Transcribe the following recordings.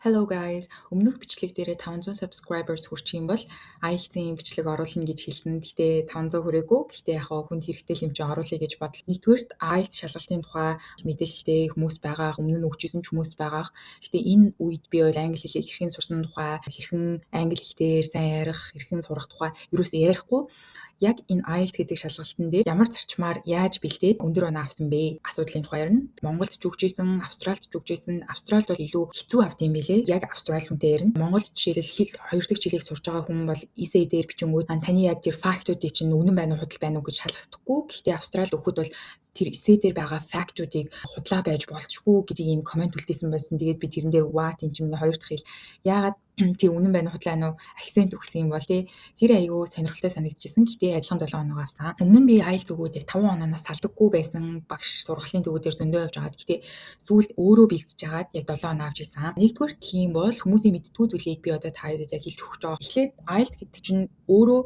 Hello guys. Өмнөх бичлэг дээрээ 500 subscribers хүрчих юм бол IELTS-ийн бичлэг оруулна гэж хэлсэн. Гэхдээ 500 хүрээгүй. Гэхдээ яг хүнд хэрэгтэй хэмжээ оруулъя гэж бодлоо. Нэгдүгээрт IELTS шалгалтын тухай мэдээлэлтэй хүмүүс байгаа, өмнө нь өгчсэн ч хүмүүс байгаа. Гэхдээ энэ үед би бол англи хэлийг хэрхэн сурсан тухай, хэрхэн англи хэлээр сайн ярих, хэрхэн сурах тухай ерөөсөө ярихгүй. Яг энэ IELTS гэдэг шалгалтын дээр ямар зарчмаар яаж бэлдээд өндөр оноо авсан бэ? Асуудлын тухай ярина. Монголд ч өгчээсэн, Австралид ч өгчээсэн. Австралид бол илүү хэцүү авт юм билээ. Яг Австрали хүнтэй ярина. Монголд жишээлбэл хэл 2 дахь жилийг сурж байгаа хүн бол essay дээр бичингүүд таны яг тэр фактуудыг чинь үнэн байна уу, худал байна уу гэж шалгахдаггүй. Гэхдээ Австралид өгөхөд бол тэр essay дээр байгаа фактуудыг худлаа байж болчихгүй гэдэг ийм комент үлдээсэн байсан. Тэгээд би тэрэн дээр what энэ чинь миний 2 дахь хэл. Яагаад тэр үнэн байна уу, худлаа байна уу, акцент өгсөн юм бол тэр аюу сонирхолтой санагдчихсэн. Гэхдээ адилхан 7 оноо авсан. Өмнө нь би IELTS өгөөд 5 ононоос салдаггүй байсан. Багш сургалтын төвүүдээр зөндөө явж байгаа. Гэхдээ сүүлд өөрөө бэлдэж агаад яг 7 оноо авч ирсэн. Нэгдүгээр тийм бол хүмүүсийн мэдтгүү зүйлийг би одоо та хэдэд яг хэлж өгч байгаа. Эхлээд IELTS гэдэг чинь өөрөө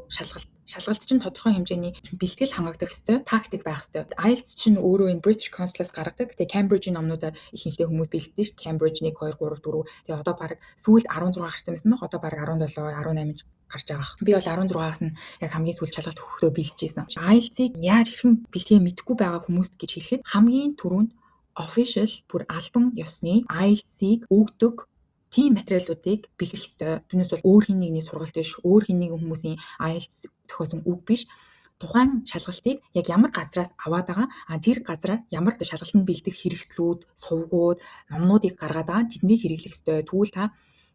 шалгалт чинь тодорхой хэмжээний бэлтгэл хангагдах ёстой, тактик байх ёстой. IELTS чинь өөрөө энэ British Council-аас гаргадаг. Тэгээ Cambridge-ийн номнуудаар ихэнхдээ хүмүүс бэлддэг шүү дээ. Cambridge 1 2 3 4. Тэгээ одоо баг сүүлд 16 гарсан байсан баг. Одоо баг 17, 18 гарч байгаа. Би бол 16-аас нь яг хамгийн сүүлд шалгалт өгөхдөө бэлдэжсэн. IELTS-ийг яаж хэрхэн бэлтгээ мэдэхгүй байгаа хүмүүст гэж хэлэхэд хамгийн түрүүнд official бүр албан ёсны IELTS-ийг өгдөг тийм материалуудыг бэлдэх ёстой. Түүнээс бол өөр хин нэгний сургалт биш, өөр хин нэгэн хүмүүсийн IELTS зохиосон үг биш. Тухайн шалгалтыг яг ямар газраас аваад байгаа, тэр газараар ямар шалгалтанд бэлдэх хэрэгслүүд, сувгууд, номнуудыг гаргаад байгаа, тэднийг хэрэглэх ёстой. Тэгвэл та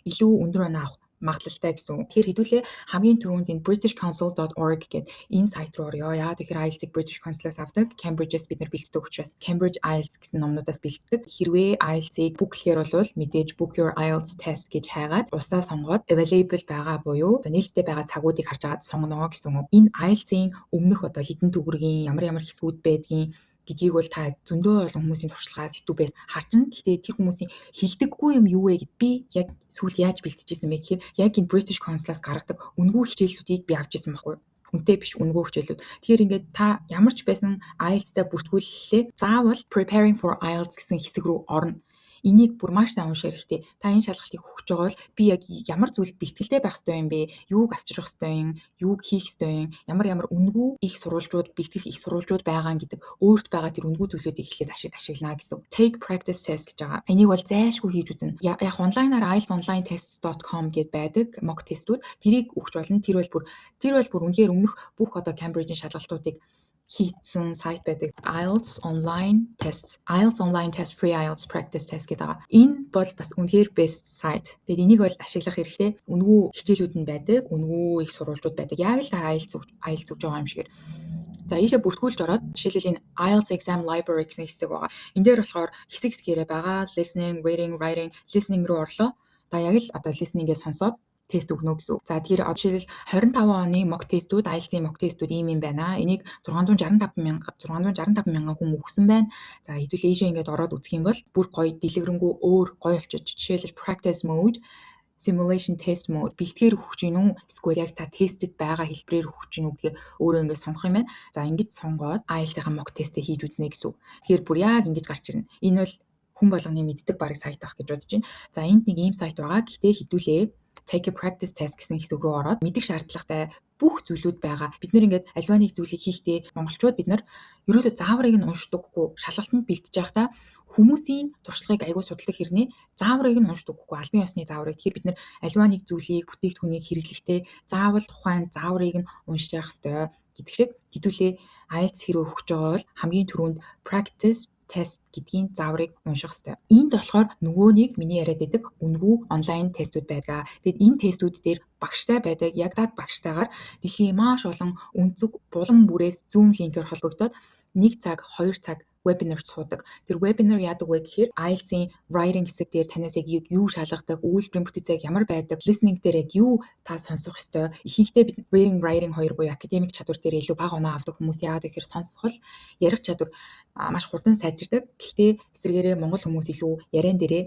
илүү өндөр оноо авах магадлалтай гэсэн. Тэгэхээр хэдүүлээ хамгийн түрүүнд энэ britishcouncil.org гэдэг энэ сайт руу орё. Яагаад гэхээр IELTS-ийг British Council-аас авдаг. Cambridge-ээс бид нар бэлддэг учраас Cambridge IELTS гэсэн номнуудаас бэлддэг. Хэрвээ IELTS-ийг бooklэхээр бол мэдээж book your IELTS test гэж хайгаад усаа сонгоод available байгаа буюу нээлттэй байгаа цагуудыг харж агаад сонгоно гэсэн үг. Энэ IELTS-ийн өмнөх одоо хідэн төгрөгийн ямар хэсгүүд байдгийг гэдгийг бол та зөндөө олон хүмүүсийн туршлагаас YouTube-ээс харчин. Гэхдээ тэр хүмүүсийн хилдэггүй юм юу вэ гэд би яг сүүл яаж бэлтжижсэн бэ гэхээр яг энэ British Council-аас гаргадаг үнэгүй хичээлүүдийг би авч ирсэн байхгүй. Үнэтэй биш үнэгүй хичээлүүд. Тэгэхээр ингээд та ямар ч байсан IELTS-тай бүртгүүлэлээ заавал preparing for IELTS гэсэн хэсэг рүү орно. Энийг бүр маш сайн унших хэрэгтэй. Та энэ шалгалтыг өгч байгаа бол би яг ямар зүйлд бэлтгэлтэй байх ёстой юм бэ? Юуг авчрах ёстой юм? Юуг хийх ёстой юм? Ямар үнэгүй их сурвалжууд, бэлтгэх их сурвалжууд байгаа гэдэг өөрт байгаа тэр үнэгүй зүйлүүдийг эхлээд ашиглана гэсэн. Take practice test гэж байгаа. Энийг бол зайлшгүй хийж үзнэ. Яг онлайнаар IELTSonlinetests.com гэдээ байдаг mock testүүд. Тэрийг өгч болно. Тэр бол бүр үнэхээр өмнөх бүх одоо Cambridge-ийн шалгалтуудыг хийцэн сайт байдаг. IELTS online test free IELTS practice test гэдэг. Энэ бол бас үнэхээр best site. Тэгээд энийг бол ашиглах хэрэгтэй. Үнэгүй хичээлүүд нь байдаг, үнэгүй их сурвалжууд байдаг. Яг л IELTS өгж байгаа юм шигээр. За ийшээ бүртгүүлж ороод жишээлбэл энэ IELTS exam library гэсэн хэсэг байгаа. Энд дээр болохоор хэсгээрээ байгаа listening, reading, writing, listening руу орлоо. За яг л одоо listening-гээ сонсоод тест өгнө гэсэн. За тэгэхээр жишээлбэл 25 оны mock testүүд, IELTS-ийн mock testүүд ийм байна. Энийг 665 мянган хүн өгсөн байна. За хэдүүл ийшээ ингээд ороод үзэх юм бол бүр гоё дэлгэрэнгүй өөр гоё болчих. Жишээлбэл practice mode, simulation test mode бэлтгэр өгч гин үү? Эсвэл яг та тестэд байгаа хэлбэрээр өгч гин үү гэдгээ өөрөө ингээд сонгох юм байна. За ингэж сонгоод IELTS-ийн mock test-ийг хийж үзнэ гэсэн. Тэгэхээр бүр яг ингэж гарч ирнэ. Энэ бол хүн болгоны мэддэг бараг сайт байх гэж бодож байна. За энд нэг ийм сайт байгаа. Гэхдээ хэдүүлээ take a practice test гэсэн хэсэг рүү ороод мэдих шаардлагатай бүх зүйлүүд байгаа. Бид нэр ингээд аливаа нэг зүйлийг хийхдээ монголчууд бид нар ерөөсөө зааврыг нь уншдаггүй. Шалгалтанд бэлтэж байхдаа хүмүүсийн туршлагыг аягүй судалдаг хэрнээ зааврыг нь уншдаггүй. Албан ёсны зааврыг. Тэгэхээр бид нар аливаа нэг зүйлийг бүтээгдэхүүнийг хэрэглэхдээ заавал тухайн зааврыг нь уншиж явах ёстой гэдэг шиг. Хэдүүлээ IELTS хэрэг өгч байгаа бол хамгийн түрүүнд practice тест гэдгийн зааврыг унших ёстой. Энд болохоор нөгөө нэг миний яриад байдаг үнэгүй онлайн тестүүд байдаг. Тэгэд энэ тестүүд дээр багштай байдаг. Яг даад багштайгаар дэлхийн маш олон өнцөг булан бүрээс Zoom линкээр холбогдоод 1 цаг, 2 цаг вебинар суудаг. Тэр вебинар яадаг вэ гэхээр IELTS-ийн writing хэсэг дээр танаас яг юу шалгадаг, үйлдвэрийн бүтээцэг ямар байдаг, listening дээр яг юу та сонсох ёстой. Ихэнхдээ бид reading, writing хоёр буюу академик чадвар дээр илүү бага оноо авдаг хүмүүс яагаад гэхээр сонсгол, ярих чадвар маш хурдан сайжирдаг. Гэхдээ эсвэргээрээ монгол хүмүүс илүү яриан дээрээ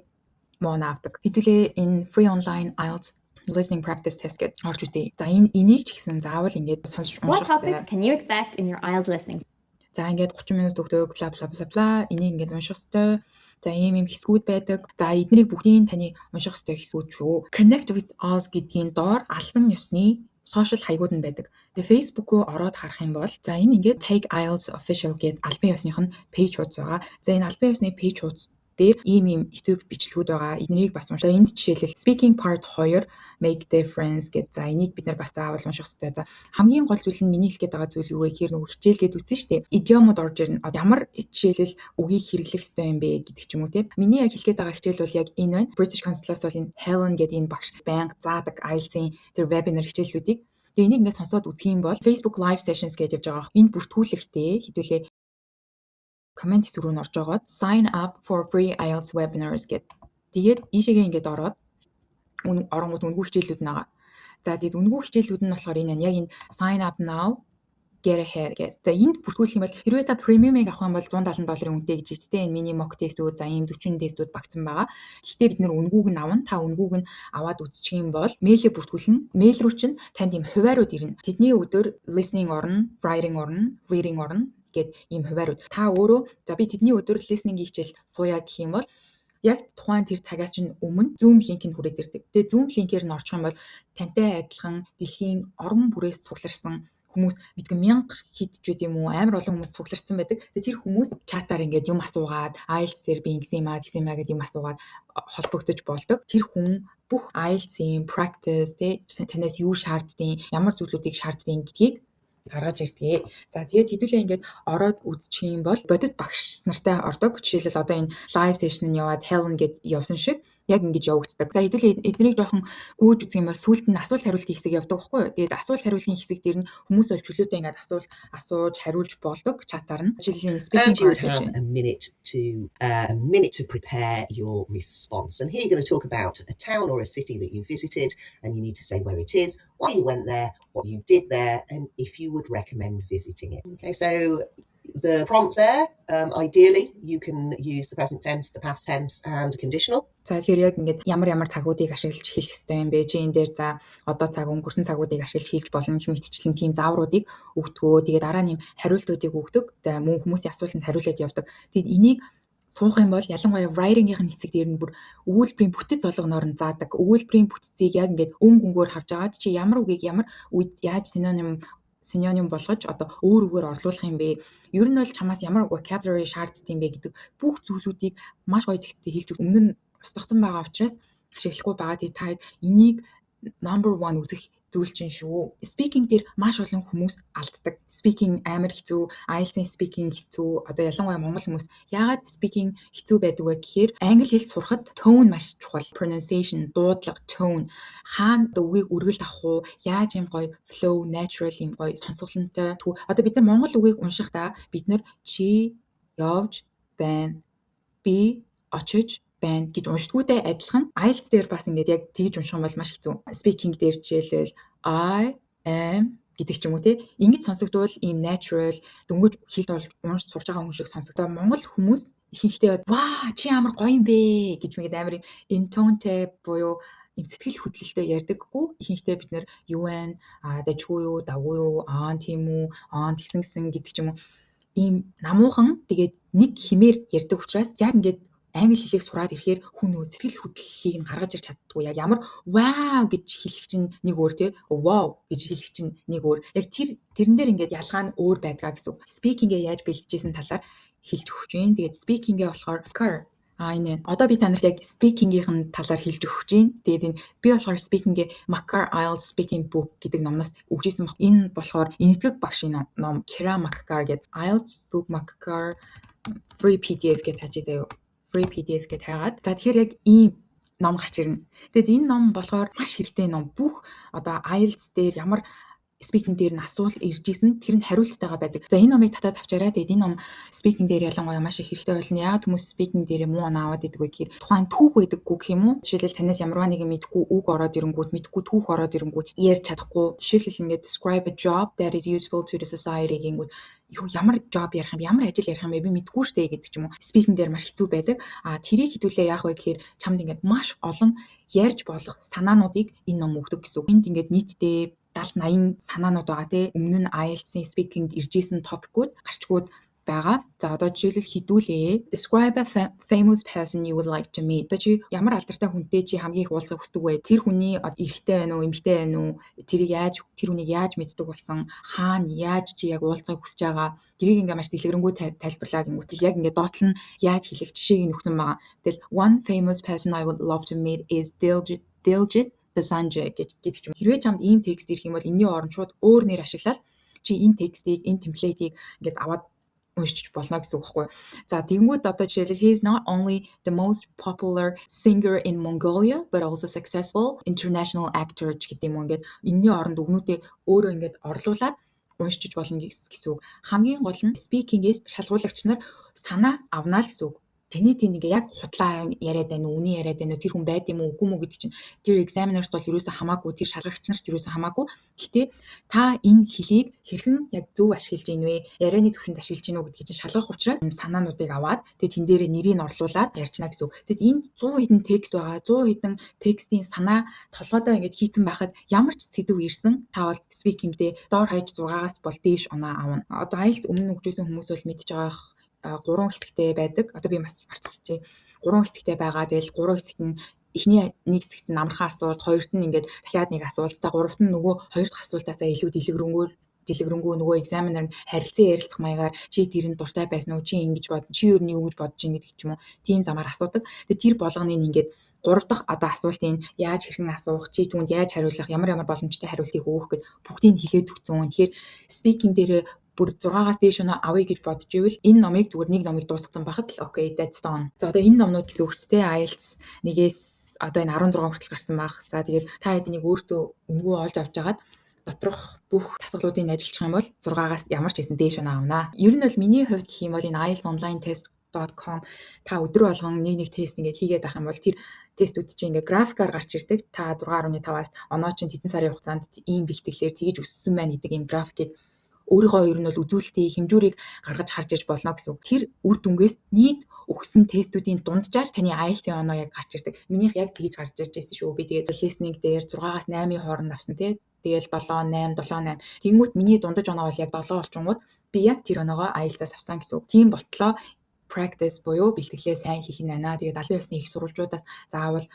муу оноо авдаг. Хэдүүлээ энэ free online IELTS listening practice test гэж орж үзье. За энийг ч гэсэн заавал ингээд сонсож унших ёстой. What topics can you expect in your IELTS listening? За ингээд 30 минут өгдөг бла бла бла бла энийг ингээд унших ёстой. За ийм хэсгүүд байдаг. За эднийг бүгдийг таны унших ёстой хэсгүүд шүү. Connect with us гэдгийн доор албан ёсны сошиал хаягууд нь байдаг. Тэгээ Facebook руу ороод харах юм бол за энэ ингээд Take IELTS official гэдэг албан ёсных нь пэйж хуудас байгаа. За энэ албан ёсны пэйж хуудас дээр ийм YouTube бичлэгүүд байгаа. Эднийг бас уншаа. Энд жишээлбэл speaking part 2 make difference гэдэг. За энийг бид нар бас заавал унших хэрэгтэй. За хамгийн гол зүйл нь миний хэлэх гээд байгаа зүйл юу вэ гэхээр нөгөө хичээлгээд үзсэн шүү дээ. Идиомод орж ирнэ. Ямар жишээлэл үгийг хэрэглэх хэрэгтэй юм бэ гэдэг ч юм уу те. Миний яг хэлэх гээд байгаа хичээл бол яг энэ байна. British Council-аас бол энэ Helen гэдэг энэ багш байнга заадаг IELTS-ийн тэр webinar хичээллүүдийг. Тэгээ энийг ингээд сонсоод үзэх юм бол Facebook live sessions гэж явж байгаа. Энэ бүртгүүлэгтээ хэдүүлээ комент хэсэг рүү орж байгаа. Sign up for free IELTS webinars гэдэг. Тэгээд ийшээгээ ингээд ороод оронгууд үнэгүй хичээлүүд нэгаа. За тэгээд үнэгүй хичээлүүд нь болохоор энэ яг энэ sign up now get ahead гэдэг. За энд бүртгүүлэх юм бол хэрвээ та премиумыг авах юм бол $170 үнэтэй гэж иттэй энэ миний mock testүүд за ийм 40 тестүүд багцсан байгаа. Гэхдээ бид нэр үнэгүүг нь авна. Та үнэгүүг нь аваад үзчих юм бол мэйлээ бүртгүүлнэ. Мэйл рүү чинь танд ийм хуваарууд ирнэ. Тэдний өдөр listening орно, writing орно, reading орно гэд ийм хуваарууд. Та өөрөө за би тэдний өдөр listening-ийн хичээл сууя гэх юм бол яг тухайн тэр цагаас чинь өмнө Zoom линкийг хүрээд ирдэг. Тэгээ Zoom линкээр нь орчих юм бол тантай адилхан дэлхийн орон бүрээс цугларсан хүмүүс мэдгүй 1000 хэд ч байт юм уу амар олон хүмүүс цугларсан байдаг. Тэгээ тэр хүмүүс чатаар ингээд юм асуугаад IELTS дээр би ингэсэн юм аа гэдэг юм асуугаад холбогдож болдог. Тэр хүн бүх IELTS-ийн practice танаас юу шаарддیں, ямар зүйлүүдийг шаарддیں гэдгийг гаргаж ирдэг. За тэгээд хэдүүлээ ингээд ороод үзчих юм бол бодит багш нартай ордог. Жишээлбэл одоо энэ live session нь яваад Helen гэд явсан шиг яг ингэж явагддаг. За хэдүүлээ эднийг жоохон гүйж үзэх юм бол сүүлд нь асуулт хариултын хэсэг явдаг байхгүй юу? Тэгээд асуулт хариултын хэсэг дээр нь хүмүүс бол чөлөөтэй ингээд асууж хариулж болдог чатаар нь. Жишээлбэл speaking part a minute to prepare your response. And here you're going to talk about a town or a city that you visited and you need to say where it is, why you went there, what you did there, and if you would recommend visiting it. Okay, so the prompts there, ideally you can use the present tense, the past tense and conditional. За тэгэхээр яг ингээд ямар цагуудыг ашиглаж хэлэх хэрэгтэй юм бэ? Чи энэ дээр за одоо цаг өнгөрсөн цагуудыг ашиглаж хэлж болно гэх мэтчлэн тийм заавруудыг өгдөгөө. Тэгээд дараа нь хариултуудыг өгдөг. За мөн хүмүүсийн асуултанд хариулаад явдаг. Тэгэд энийг суух юм бол ялангуяа writing-ийн хэсэг дээр нь бүр өгүүлбэрийн бүтэц болгоноор нь заадаг. Өгүүлбэрийн бүтцийг яг ингээд өнгөөр хавж агаад чи ямар үгийг ямар үед яаж синоним болгож одоо өөр үгээр орлуулах юм бэ? Ер нь бол чамаас ямар vocabulary шаарддаг юм бэ гэдэг бүх зүйлүүдийг маш гоё зэгцтэй хэлж өмнө нь устгацсан байгаа учраас ашиглахгүй байгаа. Тэгээ та энийг number 1 үзэх зүйл чинь шүү. Speaking дээр маш олон хүмүүс алддаг. Speaking амар хэцүү, IELTS-ийн speaking хэцүү. Одоо ялангуяа монгол хүмүүс яагаад speaking хэцүү байдаг вэ гэхээр англи хэл сурахад tone маш чухал. Pronunciation, дуудлага, tone. Хаана үгийг үргэлж авах уу? Яаж юм гоё flow, natural юм гоё сонсголонтой. Одоо бид нар монгол үгийг уншихдаа бид нар чи явж байна. Би очиж байна гэж уншдгүйтэй адилхан IELTS дээр бас ингээд яг тэгж унших юм бол маш хэцүү. Speaking дээр жишээлбэл I am гэдэг ч юм уу те ингэж сонсогдвол ийм natural дөнгөж хэлд болж унш сурж байгаа хүн шиг сонсогдоо. Монгол хүмүүс ихэнхдээ ваа чи ямар гоё юм бэ гэж мэгэд амар intoneтэй буюу ийм сэтгэл хөдлөлтөй ярьдаггүй. Ихэнхдээ бид нэр юу вэ? Дажгүй юу, даггүй юу, тийм үү, тэгсэн гэдэг ч юм уу. Ийм намуухан тэгээд нэг химээр ярьдаг учраас яг ингээд англи хэлийг сураад ирэхээр хүн нөө сэтгэл хөдлөлийг нь гаргаж ирч чаддгүй. Яг ямар вау гэж хэлэх чинь нэг өөр те вау гэж хэлэх чинь нэг өөр. Яг тэрэн дээр ингээд ялгаа нь өөр байдгаа гэсэн. Speaking-гээ яаж бэлтжижсэн талаар хэлж өгч байна. Тэгээд speaking-гээ болохоор энэ одоо би танарт яг speaking-ийн талаар хэлж өгч байна. Тэгээд энэ би болохоор speaking-гээ Makar IELTS Speaking Book гэдэг номноос өгчээсэн баг. Энэ болохоор энэтхэг багшийн ном Kira Makar гэдэг IELTS Book Makar Free PDF гэж тажиж заяа. Free PDF гэж хайгаад. За тэгэхээр яг ийм ном гарч ирнэ. Тэгэд энэ ном болохоор маш хэрэгтэй ном. Бүх одоо IELTS дээр ямар speaking дээр нь асуулт ирж исэн тэр нь хариулттайгаа байдаг. За энэ номыг татаад авчаарай. Тэгээд энэ ном speaking дээр ялангуяа маш их хэрэгтэй болно. Яг хүмүүс speaking дээр муу аваад идэг вэ гэхээр тухайн түүх байдаггүй гэх юм уу? Жишээлбэл танаас ямарваа нэгэн мэдгүй үг ороод ирэнгүүт, мэдгүй түүх ороод ирэнгүүт ярьж чадахгүй. Жишээлбэл ингээд describe a job that is useful to the society гингүүт ямар job ярих юм, ямар ажил ярих юм бэ? Би мэдгүй штэ гэдэг ч юм уу. Speaking дээр маш хэцүү байдаг. Тэрийг хэдүүлээ яах вэ гэхээр чамд ингээд маш олон ярьж болох санаануудыг энэ ном өгдөг гэсэн. Энд ингээд нийтдээ 70-80 санаанууд байгаа тий. Өмнө нь IELTS-ийн speaking-д ирж исэн топикууд гарчгууд байгаа. За одоо жишээлбэл хідүүлээ. Describe a famous person you would like to meet. Одоо чи ямар алдартай хүнтэй чи хамгийн их уулзах хүсдэг вэ? Тэр хүний эрэгтэй байна уу, эмэгтэй байна уу? Тэр хүнийг яаж мэддэг болсон? Хаана яаж чи яг уулзах хүсэж байгаа? Тэрийг ингээ маш дэлгэрэнгүй тайлбарлаа гингүүт яг ингээ доотлол нь яаж хэлэх жишээг нь өгсөн байгаа. Тэгэл one famous person I would love to meet is Diljit Dosanjh гэдэг ч юм. Хэрвээ чамд ийм текст ирэх юм бол энэний оронд шууд өөр нэр ашиглаад чи энэ текстийг, энэ темплейтийг ингээд аваад уншиж болно гэсэн үг байхгүй. За тэгэнгүүт одоо жишээлбэл he is not only the most popular singer in Mongolia but also successful international actor гэдэг юм ингээд энэний оронд өгнүүдээ өөрөө ингээд орлуулад уншиж болно гэсэн үг. Хамгийн гол нь speaking-ээс шалгуулагч нар санаа авнаа л гэсэн үг. Тэний тийм ингээ яг худлаа яриад байна уу, үний яриад байна уу, тэр хүн байд юм уу, үгүй мүү гэдэг чинь тэр examiner-т бол ерөөсөө хамаагүй, тэр шалгагч нарт ерөөсөө хамаагүй. Гэхдээ та энэ хэлийг хэрхэн яг зөв ашиглаж ийн вэ? Ярианы төвшөнд ашиглаж ийн үү гэдгийг чинь шалгах учраас санаануудыг аваад тэгээд тэн дээрээ нэрийг орлуулад ярьчна гэсэн үг. Тэгэд энд 100 хэдэн текст байгаа. 100 хэдэн текстийн санаа толгойдоо ингээ хийцэн байхад ямар ч сэдв ирсэн та бол speaking дээр доор хаяж 6-аас бол дээш оноо авна. Одоо IELTS өмнө өгчөөсөн хүмүүс бол мэдж байгаа 3 хэсэгтэй байдаг. Одоо би бас марцчихжээ. 3 хэсэгтэй байгаа. Тэгэл 3 хэсэгт нь эхний нэг хэсэгт нь амархан асуулт, хоёрт нь ингээд дахиад нэг асуулт, за гуравт нь нөгөө хоёр дахь асуултаасаа илүү дэлгэрэнгүй нөгөө examiner нь харилцан ярилцах маягаар чи тэрэнд дуртай байсан уу, чи ингэж бод, чи юу гэж бодож ин гэдэг ч юм уу. Тийм замаар асуудаг. Тэгээ тэр болгоныг ингээд 3 дахь одоо асуултын яаж хэрхэн асуух, чи түүнд яаж хариулах, ямар боломжтой хариултыг өгөх гэд бүгдийг хэлээд өгсөн. Тэгэхээр speaking дээр бүр 6-аас дээш оноо авъя гэж бодож ивэл энэ номыг зүгээр нэг номыг дуусгасан байхад л окей, that's done. За одоо энэ номнууд гэсэн үгтэй IELTS нэгээс одоо энэ 16 хүртэл гарсан баг. За тэгээд та эднийг өөртөө өнгөө олж авч жагаад доторх бүх тасгалуудыг ажиллах юм бол 6-аас ямар ч хэсэн дээш оноо авнаа. Ер нь бол миний хувьд гэх юм бол энэ IELTS online test.com та өдөр болгон нэг тест ингээд хийгээд авах юм бол тэр тестүүд чинь ингээд графикаар гарч ирдэг. Та 6.5-аас оноо чинь хэдэн сарын хугацаанд ийм бэлтгэлээр тгийж өссөн байна гэдэг ийм графикийг өөрийнхөө ер нь бол үзүүлэлтийн хэмжүүрийг гаргаж харж иж болно гэсэн үг. Тэр үр дүнгээс нийт өгсөн тестүүдийн дунджаар таны IELTS-ийн оноо яг гарч ирдэг. Минийх яг тгийж гарч ирж байсан шүү. Би тэгээд listening дээр 6-аас 8-ийн хооронд авсан тий. Тэгэл 7, 8, 7, 8. Тэнгүүт миний дундаж оноо бол яг 7 болчингууд би яг тэр оноогоо IELTS-аас авсан гэсэн үг. Тийм болтлоо practice буюу бэлтгэлээ сайн хийх нь байна. Тэгээд албан ёсны их сурвалжуудаас заавал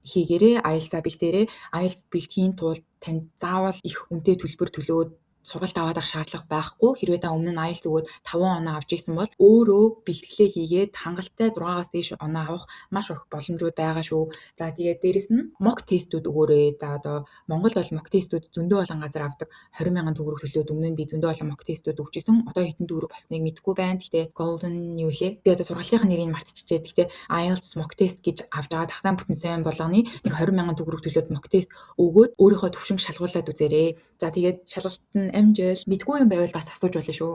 хийгээрээ IELTS-аа бэлтээрээ IELTS бэлтгэхийн тулд танд заавал их үнэтэй төлбөр төлөөд сургалт аваад авах шаардлага байхгүй. Хэрвээ та өмнө нь IELTS өгөөд 5 оноо авч ирсэн бол өөрөө бэлтгэлээ хийгээд хангалттай 6-аас дээш оноо авах маш их боломжууд байгаа шүү. За тэгээд дээрэс нь mock тестүүд өгөөрэй. За одоо Монголд бол mock тестүүд зөндөө олон газар авдаг. 20,000 төгрөг төлөөд өмнө нь би зөндөө олон mock тестүүд өгч ирсэн. Одоо хэдэн төгрөг болсныг мэдэхгүй байна. Гэхдээ golden юу лээ. Би одоо сургалтынхаа нэрийг мартчихжээ. Гэхдээ IELTS mock test гэж авч байгаа тагсаан бүтэн сайн болгоны 20,000 төгрөг төлөөд mock test өгөөд өөрийнхөө төвшинг шалгуулад үзээрэй. За тэгээд шалгалт нь амжил мэдгүй юм байвал бас асууж болно шүү.